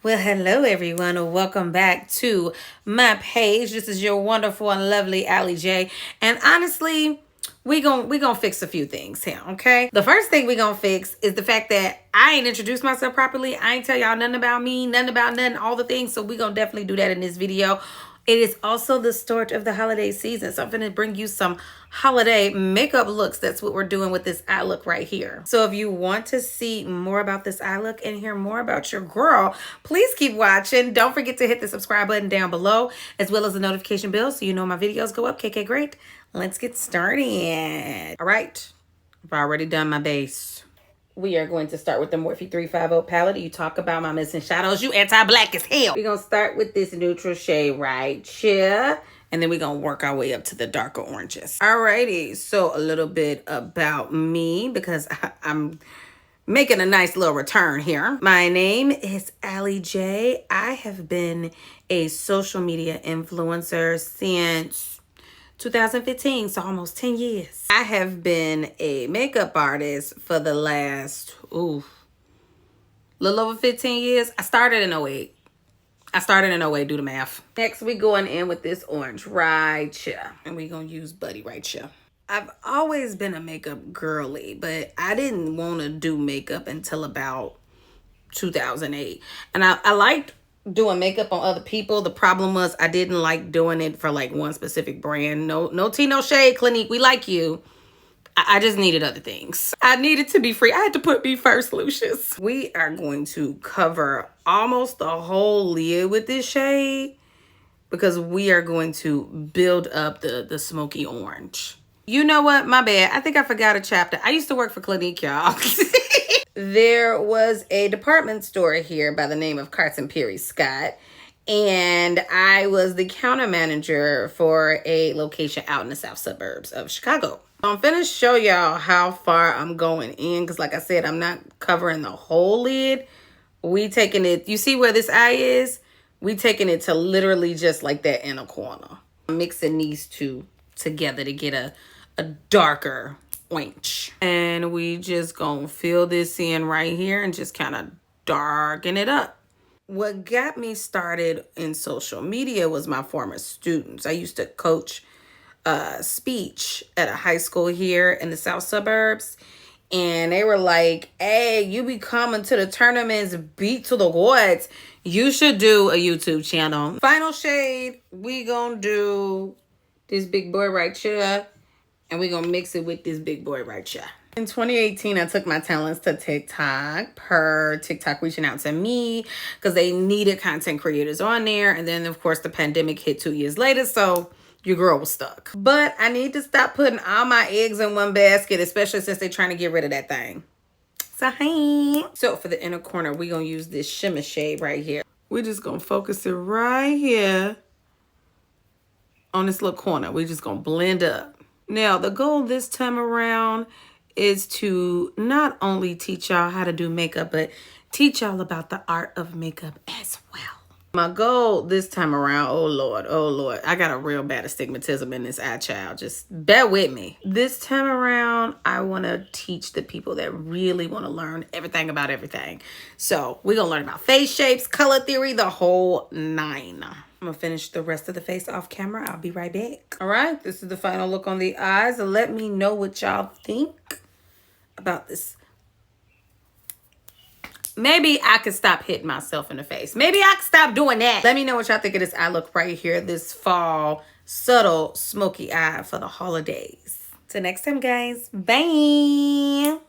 Well, hello everyone. Welcome back to my page. This is your wonderful and lovely Allie J. And honestly, we gonna fix a few things here, okay? The first thing we gonna fix is the fact that I ain't introduced myself properly. I ain't tell y'all nothing about me, nothing about nothing, all the things. So we gonna definitely do that in this video. It is also the start of the holiday season. So I'm going to bring you some holiday makeup looks. That's what we're doing with this eye look right here. So if you want to see more about this eye look and hear more about your girl, please keep watching. Don't forget to hit the subscribe button down below, as well as the notification bell so you know my videos go up. KK great. Let's get started. All right. I've already done my base. We are going to start with the Morphe 350 palette. You talk about my missing shadows. You anti-black as hell. We're going to start with this neutral shade right here. And then we're going to work our way up to the darker oranges. Alrighty. So a little bit about me because I'm making a nice little return here. My name is Allie J. I have been a social media influencer since 2015, so almost 10 years. I have been a makeup artist for the last, little over 15 years. I started in 08. Do the math. Next, we going in with this orange right here. And we gonna use Buddy right here. I've always been a makeup girly, but I didn't want to do makeup until about 2008. And I liked doing makeup on other people. The problem was I didn't like doing it for like one specific brand. No tea, no shade, Clinique. We like you. I just needed other things. I needed to be free. I had to put me first, Lucius. We are going to cover almost the whole lid with this shade because we are going to build up the smoky orange. You know what? My bad. I think I forgot a chapter. I used to work for Clinique, y'all. There was a department store here by the name of Carson Perry Scott, and I was the counter manager for a location out in the south suburbs of Chicago. I'm finna show y'all how far I'm going in because like I said, I'm not covering the whole lid. We taking it, you see where this eye is? We taking it to literally just like that inner corner. I'm mixing these two together to get a darker orange. And we just gonna fill this in right here and just kind of darken it up. What got me started in social media was my former students. I used to coach speech at a high school here in the south suburbs. And they were like, hey, you be coming to the tournaments, beat to the gods. You should do a YouTube channel. Final shade, we gonna do this big boy right here. And we're going to mix it with this big boy right here. In 2018, I took my talents to TikTok per TikTok reaching out to me because they needed content creators on there. And then, of course, the pandemic hit 2 years later. So your girl was stuck. But I need to stop putting all my eggs in one basket, especially since they're trying to get rid of that thing. So, hey. So for the inner corner, we're going to use this shimmer shade right here. We're just going to focus it right here on this little corner. We're just going to blend up. Now, the goal this time around is to not only teach y'all how to do makeup, but teach y'all about the art of makeup as well. My goal this time around, oh Lord, I got a real bad astigmatism in this eye, child. Just bear with me. This time around, I want to teach the people that really want to learn everything about everything. So we're going to learn about face shapes, color theory, the whole nine. I'm gonna finish the rest of the face off camera. I'll be right back. All right, this is the final look on the eyes. And let me know what y'all think about this. Maybe I could stop hitting myself in the face. Maybe I could stop doing that. Let me know what y'all think of this eye look right here. This fall subtle smoky eye for the holidays. Till next time, guys. Bye.